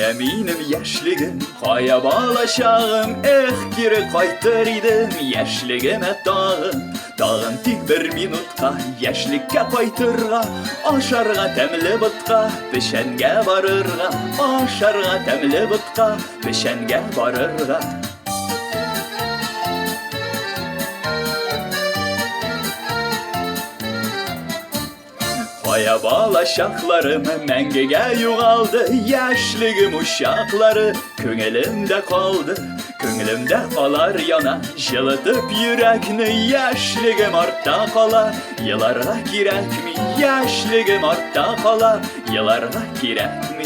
Benim yaşligim kaya bağlaşağım, geri kaytır idim yaşligime dağın. Dağın tik bir minutqa yaşlikka kaytırga, aşarga temli bıtqa pişenge barırga, aşarga temli bıtqa pişenge barırga. Kaya bağlaşaklarım mengege yuğaldı, yaşligim uşakları köngülümde kaldı. Köngülümde kalar yana, jılıtıp yürekni, yaşligim artta kala. Yıllarga kirek mi, yaşligim artta kala, yıllarga kirek mi?